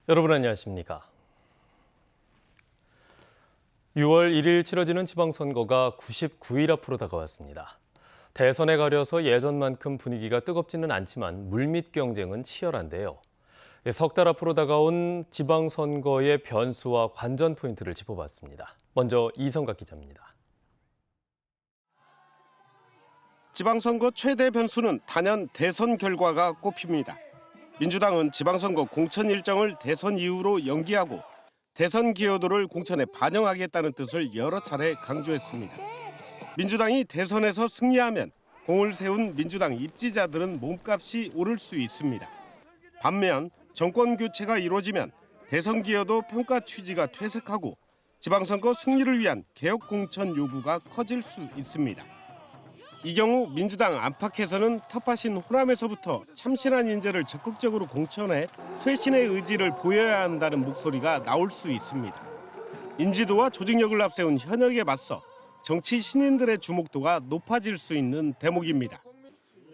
여러분 안녕하십니까? 6월 1일 치러지는 지방선거가 99일 앞으로 다가왔습니다. 대선에 가려서 예전만큼 분위기가 뜨겁지는 않지만 물밑 경쟁은 치열한데요. 석 달 앞으로 다가온 지방선거의 변수와 관전 포인트를 짚어봤습니다. 먼저 이성각 기자입니다. 지방선거 최대 변수는 단연 대선 결과가 꼽힙니다. 민주당은 지방선거 공천 일정을 대선 이후로 연기하고 대선 기여도를 공천에 반영하겠다는 뜻을 여러 차례 강조했습니다. 민주당이 대선에서 승리하면 공을 세운 민주당 입지자들은 몸값이 오를 수 있습니다. 반면 정권 교체가 이루어지면 대선 기여도 평가 취지가 퇴색하고 지방선거 승리를 위한 개혁 공천 요구가 커질 수 있습니다. 이 경우 민주당 안팎에서는 텃밭인 호남에서부터 참신한 인재를 적극적으로 공천해 쇄신의 의지를 보여야 한다는 목소리가 나올 수 있습니다. 인지도와 조직력을 앞세운 현역에 맞서 정치 신인들의 주목도가 높아질 수 있는 대목입니다.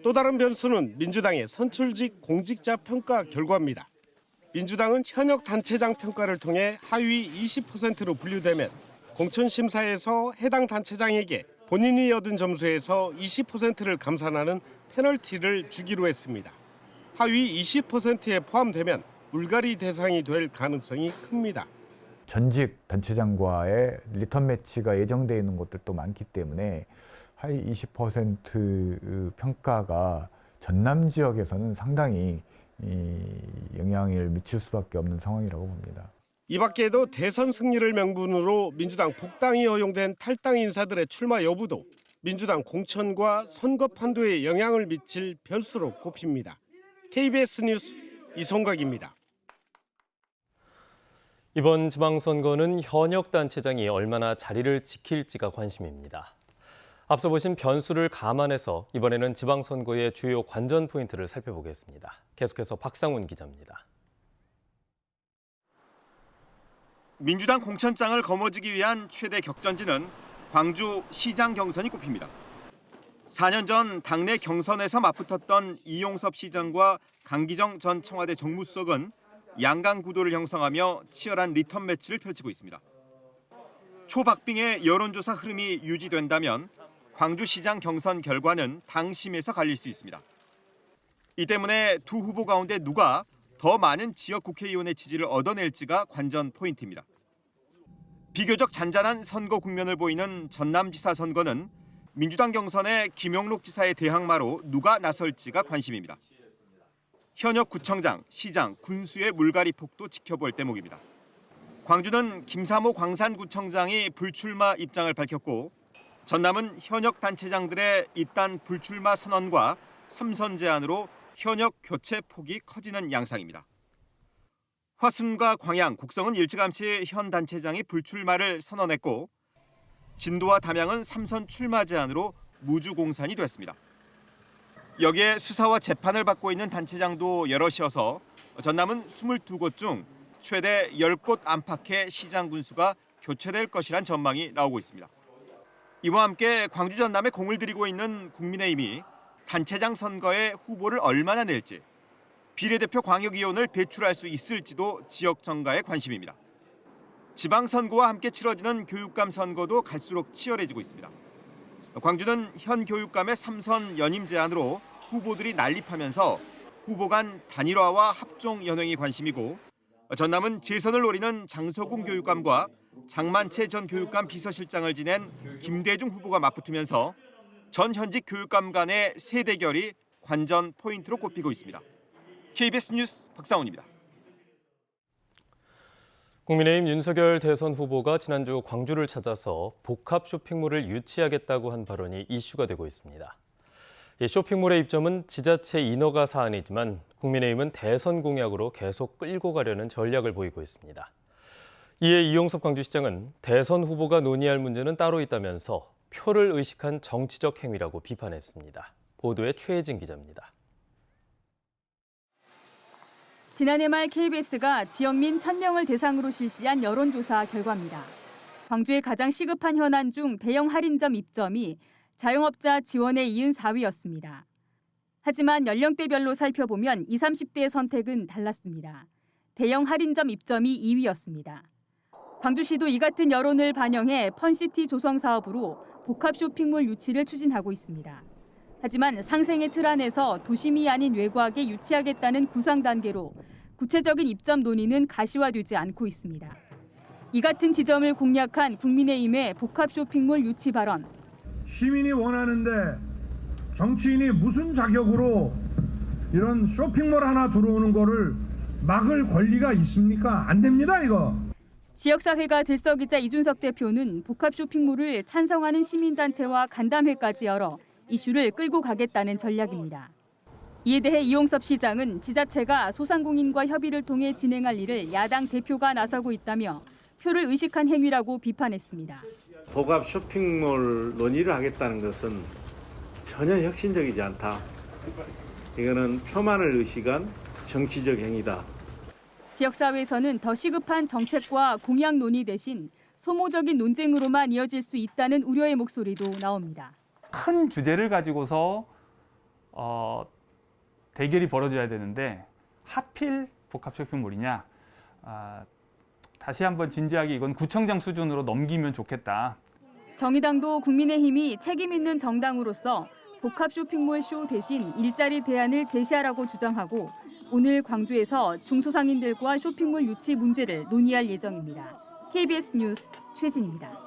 또 다른 변수는 민주당의 선출직 공직자 평가 결과입니다. 민주당은 현역 단체장 평가를 통해 하위 20%로 분류되면 공천 심사에서 해당 단체장에게 본인이 얻은 점수에서 20%를 감산하는 페널티를 주기로 했습니다. 하위 20%에 포함되면 물갈이 대상이 될 가능성이 큽니다. 전직 단체장과의 리턴 매치가 예정되어 있는 곳들도 많기 때문에 하위 20% 평가가 전남 지역에서는 상당히 영향을 미칠 수밖에 없는 상황이라고 봅니다. 이 밖에도 대선 승리를 명분으로 민주당 복당이 허용된 탈당 인사들의 출마 여부도 민주당 공천과 선거 판도에 영향을 미칠 변수로 꼽힙니다. KBS 뉴스 이성각입니다. 이번 지방선거는 현역 단체장이 얼마나 자리를 지킬지가 관심입니다. 앞서 보신 변수를 감안해서 이번에는 지방선거의 주요 관전 포인트를 살펴보겠습니다. 계속해서 박상훈 기자입니다. 민주당 공천장을 거머쥐기 위한 최대 격전지는 광주 시장 경선이 꼽힙니다. 4년 전 당내 경선에서 맞붙었던 이용섭 시장과 강기정 전 청와대 정무수석은 양강 구도를 형성하며 치열한 리턴 매치를 펼치고 있습니다. 초박빙의 여론조사 흐름이 유지된다면 광주시장 경선 결과는 당심에서 갈릴 수 있습니다. 이 때문에 두 후보 가운데 누가 더 많은 지역 국회의원의 지지를 얻어낼지가 관전 포인트입니다. 비교적 잔잔한 선거 국면을 보이는 전남지사 선거는 민주당 경선에 김용록 지사의 대항마로 누가 나설지가 관심입니다. 현역 구청장, 시장, 군수의 물갈이 폭도 지켜볼 대목입니다. 광주는 김사모 광산구청장이 불출마 입장을 밝혔고 전남은 현역 단체장들의 잇단 불출마 선언과 3선 제안으로 현역 교체 폭이 커지는 양상입니다. 화순과 광양, 곡성은 일찌감치 현 단체장이 불출마를 선언했고 진도와 담양은 3선 출마 제안으로 무주공산이 됐습니다. 여기에 수사와 재판을 받고 있는 단체장도 여럿이어서 전남은 22곳 중 최대 10곳 안팎의 시장 군수가 교체될 것이란 전망이 나오고 있습니다. 이와 함께 광주 전남에 공을 들이고 있는 국민의힘이 단체장 선거에 후보를 얼마나 낼지, 비례대표 광역위원을 배출할 수 있을지도 지역 정가의 관심입니다. 지방선거와 함께 치러지는 교육감 선거도 갈수록 치열해지고 있습니다. 광주는 현 교육감의 3선 연임 제안으로 후보들이 난립하면서 후보 간 단일화와 합종 연행이 관심이고 전남은 재선을 노리는 장서궁 교육감과 장만채 전 교육감 비서실장을 지낸 김대중 후보가 맞붙으면서 전 현직 교육감 간의 세 대결이 관전 포인트로 꼽히고 있습니다. KBS 뉴스 박상훈입니다. 국민의힘 윤석열 대선 후보가 지난주 광주를 찾아서 복합 쇼핑몰을 유치하겠다고 한 발언이 이슈가 되고 있습니다. 이 쇼핑몰의 입점은 지자체 인허가 사안이지만 국민의힘은 대선 공약으로 계속 끌고 가려는 전략을 보이고 있습니다. 이에 이용섭 광주시장은 대선 후보가 논의할 문제는 따로 있다면서 표를 의식한 정치적 행위라고 비판했습니다. 보도에 최혜진 기자입니다. 지난해 말 KBS가 지역민 1,000명을 대상으로 실시한 여론조사 결과입니다. 광주의 가장 시급한 현안 중 대형 할인점 입점이 자영업자 지원에 이은 4위였습니다. 하지만 연령대별로 살펴보면 20, 30대의 선택은 달랐습니다. 대형 할인점 입점이 2위였습니다. 광주시도 이 같은 여론을 반영해 펀시티 조성 사업으로 복합 쇼핑몰 유치를 추진하고 있습니다. 하지만 상생의 틀 안에서 도심이 아닌 외곽에 유치하겠다는 구상 단계로 구체적인 입점 논의는 가시화되지 않고 있습니다. 이 같은 지점을 공략한 국민의힘의 복합 쇼핑몰 유치 발언. 시민이 원하는데 정치인이 무슨 자격으로 이런 쇼핑몰 하나 들어오는 거를 막을 권리가 있습니까? 안 됩니다, 이거. 지역사회가 들썩이자 이준석 대표는 복합 쇼핑몰을 찬성하는 시민단체와 간담회까지 열어 이슈를 끌고 가겠다는 전략입니다. 이에 대해 이용섭 시장은 지자체가 소상공인과 협의를 통해 진행할 일을 야당 대표가 나서고 있다며 표를 의식한 행위라고 비판했습니다. 복합 쇼핑몰 논의를 하겠다는 것은 전혀 혁신적이지 않다. 이거는 표만을 의식한 정치적 행위다. 지역사회에서는 더 시급한 정책과 공약 논의 대신 소모적인 논쟁으로만 이어질 수 있다는 우려의 목소리도 나옵니다. 큰 주제를 가지고서 대결이 벌어져야 되는데 하필 복합 쇼핑몰이냐. 다시 한번 진지하게 이건 구청장 수준으로 넘기면 좋겠다. 정의당도 국민의힘이 책임 있는 정당으로서 복합 쇼핑몰 쇼 대신 일자리 대안을 제시하라고 주장하고 오늘 광주에서 중소상인들과 쇼핑몰 유치 문제를 논의할 예정입니다. KBS 뉴스 최진입니다.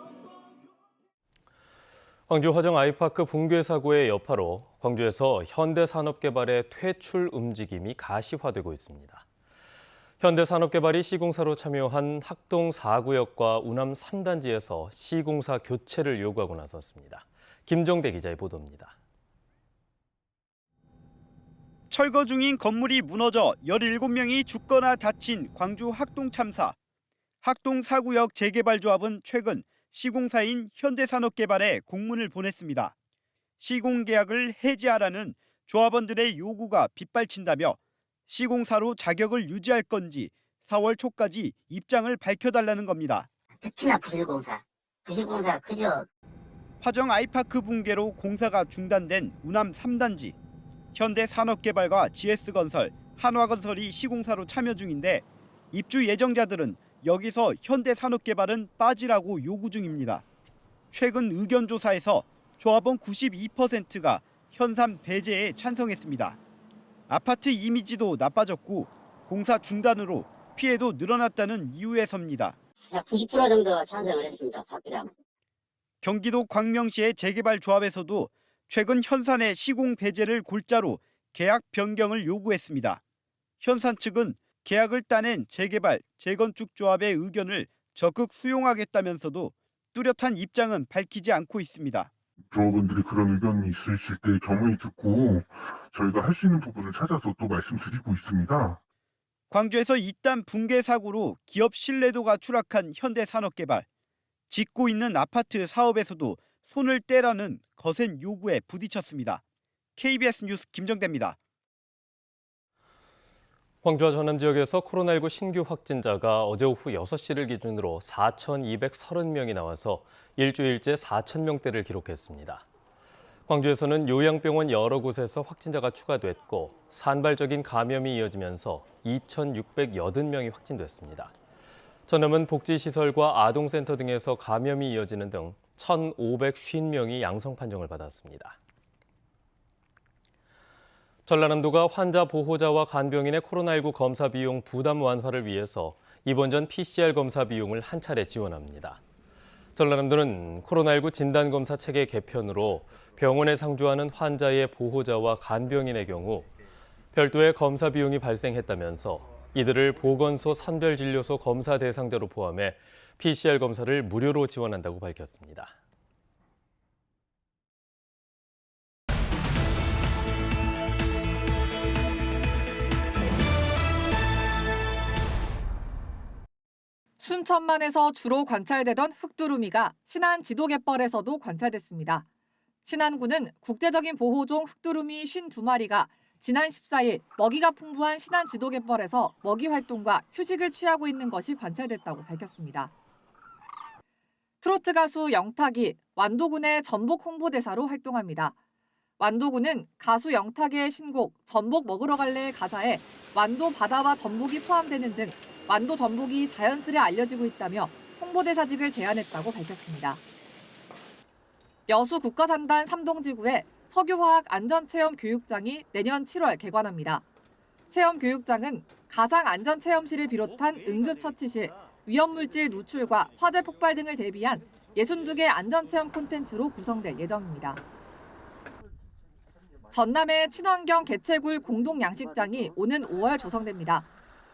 광주 화정 아이파크 붕괴 사고의 여파로 광주에서 현대산업개발의 퇴출 움직임이 가시화되고 있습니다. 현대산업개발이 시공사로 참여한 학동 4구역과 우남 3단지에서 시공사 교체를 요구하고 나섰습니다. 김정대 기자의 보도입니다. 철거 중인 건물이 무너져 17명이 죽거나 다친 광주 학동 참사. 학동 4구역 재개발조합은 최근 시공사인 현대산업개발에 공문을 보냈습니다. 시공계약을 해지하라는 조합원들의 요구가 빗발친다며 시공사로 자격을 유지할 건지 4월 초까지 입장을 밝혀달라는 겁니다. 특히나 부실공사 그저. 화정 아이파크 붕괴로 공사가 중단된 우남 3단지. 현대산업개발과 GS건설, 한화건설이 시공사로 참여 중인데 입주 예정자들은 여기서 현대산업개발은 빠지라고 요구 중입니다. 최근 의견조사에서 조합원 92%가 현산 배제에 찬성했습니다. 아파트 이미지도 나빠졌고 공사 중단으로 피해도 늘어났다는 이유에서입니다. 90% 정도 찬성을 했습니다. 사업자는. 경기도 광명시의 재개발조합에서도 최근 현산의 시공 배제를 골자로 계약 변경을 요구했습니다. 현산 측은 계약을 따낸 재개발, 재건축 조합의 의견을 적극 수용하겠다면서도 뚜렷한 입장은 밝히지 않고 있습니다. 조합원들이 그런 의견이 있으실 때 겸허히 듣고 저희가 할 수 있는 부분을 찾아서 또 말씀드리고 있습니다. 광주에서 이딴 붕괴 사고로 기업 신뢰도가 추락한 현대산업개발. 짓고 있는 아파트 사업에서도 손을 떼라는 거센 요구에 부딪혔습니다. KBS 뉴스 김정대입니다. 광주와 전남 지역에서 코로나19 신규 확진자가 어제 오후 6시를 기준으로 4,230명이 나와서 일주일째 4,000명대를 기록했습니다. 광주에서는 요양병원 여러 곳에서 확진자가 추가됐고 산발적인 감염이 이어지면서 2,680명이 확진됐습니다. 전남은 복지시설과 아동센터 등에서 감염이 이어지는 등 1,550명이 양성 판정을 받았습니다. 전라남도가 환자 보호자와 간병인의 코로나19 검사 비용 부담 완화를 위해서 이번 전 PCR 검사 비용을 한 차례 지원합니다. 전라남도는 코로나19 진단검사 체계 개편으로 병원에 상주하는 환자의 보호자와 간병인의 경우 별도의 검사 비용이 발생했다면서 이들을 보건소 선별진료소 검사 대상자로 포함해 PCR 검사를 무료로 지원한다고 밝혔습니다. 순천만에서 주로 관찰되던 흑두루미가 신안 지도갯벌에서도 관찰됐습니다. 신안군은 국제적인 보호종 흑두루미 52마리가 지난 14일 먹이가 풍부한 신안 지도갯벌에서 먹이 활동과 휴식을 취하고 있는 것이 관찰됐다고 밝혔습니다. 트로트 가수 영탁이 완도군의 전복 홍보대사로 활동합니다. 완도군은 가수 영탁의 신곡 전복 먹으러 갈래의 가사에 완도 바다와 전복이 포함되는 등 완도 전복이 자연스레 알려지고 있다며 홍보대사직을 제안했다고 밝혔습니다. 여수 국가산단 삼동지구에 석유화학 안전체험 교육장이 내년 7월 개관합니다. 체험 교육장은 가상 안전체험실을 비롯한 응급처치실, 위험물질 누출과 화재 폭발 등을 대비한 62개 안전체험 콘텐츠로 구성될 예정입니다. 전남의 친환경 개체굴 공동 양식장이 오는 5월 조성됩니다.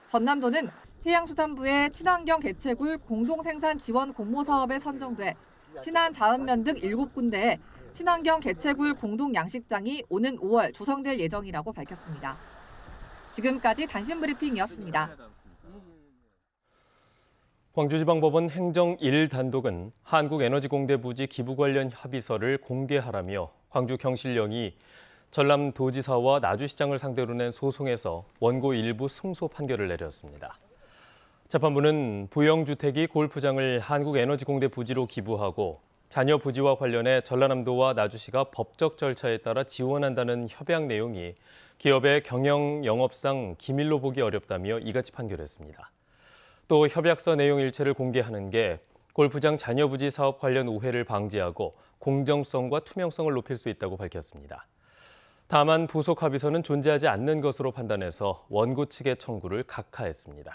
전남도는 해양수산부의 친환경 개체굴 공동생산 지원 공모 사업에 선정돼 신안 자은면 등 7군데에 친환경 개체굴 공동 양식장이 오는 5월 조성될 예정이라고 밝혔습니다. 지금까지 단신 브리핑이었습니다. 광주지방법원 행정 1단독은 한국에너지공대 부지 기부 관련 협의서를 공개하라며 광주경실령이 전남도지사와 나주시장을 상대로 낸 소송에서 원고 일부 승소 판결을 내렸습니다. 재판부는 부영주택이 골프장을 한국에너지공대 부지로 기부하고 자녀 부지와 관련해 전라남도와 나주시가 법적 절차에 따라 지원한다는 협약 내용이 기업의 경영 영업상 기밀로 보기 어렵다며 이같이 판결했습니다. 또 협약서 내용 일체를 공개하는 게 골프장 자녀 부지 사업 관련 오해를 방지하고 공정성과 투명성을 높일 수 있다고 밝혔습니다. 다만 부속 합의서는 존재하지 않는 것으로 판단해서 원고 측의 청구를 각하했습니다.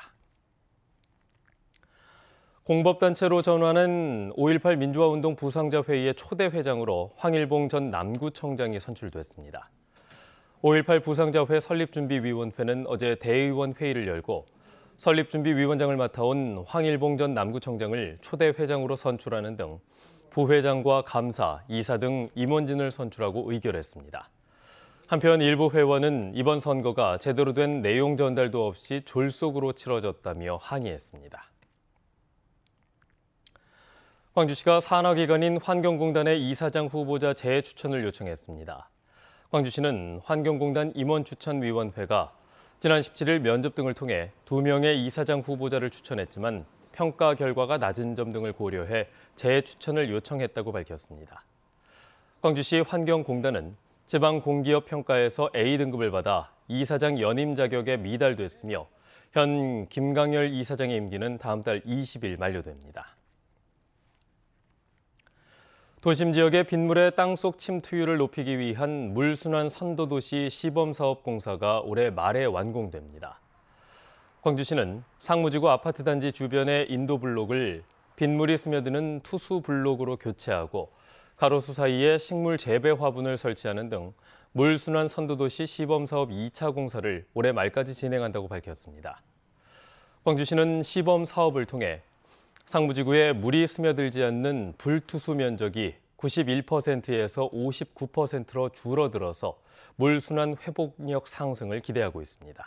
공법단체로 전환한 5.18 민주화운동 부상자회의의 초대 회장으로 황일봉 전 남구청장이 선출됐습니다. 5.18 부상자회 설립준비위원회는 어제 대의원 회의를 열고 설립준비위원장을 맡아온 황일봉 전 남구청장을 초대 회장으로 선출하는 등 부회장과 감사, 이사 등 임원진을 선출하고 의결했습니다. 한편 일부 회원은 이번 선거가 제대로 된 내용 전달도 없이 졸속으로 치러졌다며 항의했습니다. 광주시가 산하기관인 환경공단의 이사장 후보자 재추천을 요청했습니다. 광주시는 환경공단 임원추천위원회가 지난 17일 면접 등을 통해 2명의 이사장 후보자를 추천했지만 평가 결과가 낮은 점 등을 고려해 재추천을 요청했다고 밝혔습니다. 광주시 환경공단은 지방공기업 평가에서 A등급을 받아 이사장 연임 자격에 미달됐으며 현 김강열 이사장의 임기는 다음 달 20일 만료됩니다. 도심 지역의 빗물의 땅속 침투율을 높이기 위한 물순환 선도도시 시범사업 공사가 올해 말에 완공됩니다. 광주시는 상무지구 아파트 단지 주변의 인도블록을 빗물이 스며드는 투수블록으로 교체하고 가로수 사이에 식물 재배 화분을 설치하는 등 물순환 선도도시 시범사업 2차 공사를 올해 말까지 진행한다고 밝혔습니다. 광주시는 시범 사업을 통해 상무지구에 물이 스며들지 않는 불투수 면적이 91%에서 59%로 줄어들어서 물순환 회복력 상승을 기대하고 있습니다.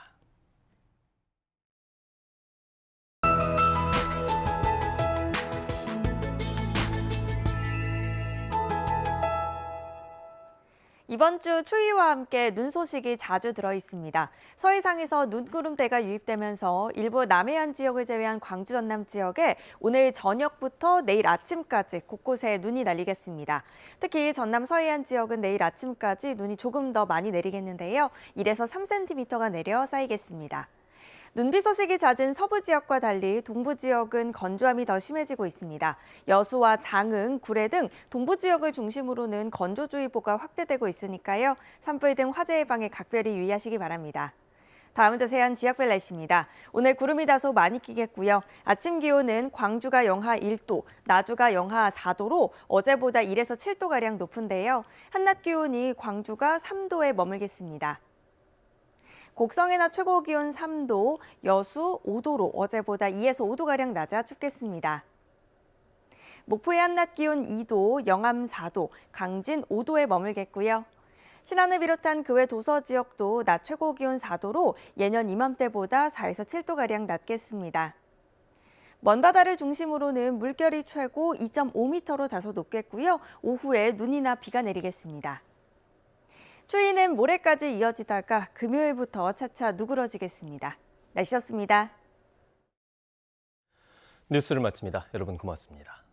이번 주 추위와 함께 눈 소식이 자주 들어 있습니다. 서해상에서 눈구름대가 유입되면서 일부 남해안 지역을 제외한 광주 전남 지역에 오늘 저녁부터 내일 아침까지 곳곳에 눈이 날리겠습니다. 특히 전남 서해안 지역은 내일 아침까지 눈이 조금 더 많이 내리겠는데요. 1에서 3cm가 내려 쌓이겠습니다. 눈비 소식이 잦은 서부 지역과 달리 동부 지역은 건조함이 더 심해지고 있습니다. 여수와 장흥, 구례 등 동부 지역을 중심으로는 건조주의보가 확대되고 있으니까요. 산불 등 화재 예방에 각별히 유의하시기 바랍니다. 다음은 자세한 지역별 날씨입니다. 오늘 구름이 다소 많이 끼겠고요. 아침 기온은 광주가 영하 1도, 나주가 영하 4도로 어제보다 1에서 7도가량 높은데요. 한낮 기온이 광주가 3도에 머물겠습니다. 곡성의 낮 최고 기온 3도, 여수 5도로 어제보다 2에서 5도가량 낮아 춥겠습니다. 목포의 한낮 기온 2도, 영암 4도, 강진 5도에 머물겠고요. 신안을 비롯한 그 외 도서 지역도 낮 최고 기온 4도로 예년 이맘때보다 4에서 7도가량 낮겠습니다. 먼바다를 중심으로는 물결이 최고 2.5m로 다소 높겠고요. 오후에 눈이나 비가 내리겠습니다. 추위는 모레까지 이어지다가 금요일부터 차차 누그러지겠습니다. 날씨였습니다. 뉴스를 마칩니다. 여러분 고맙습니다.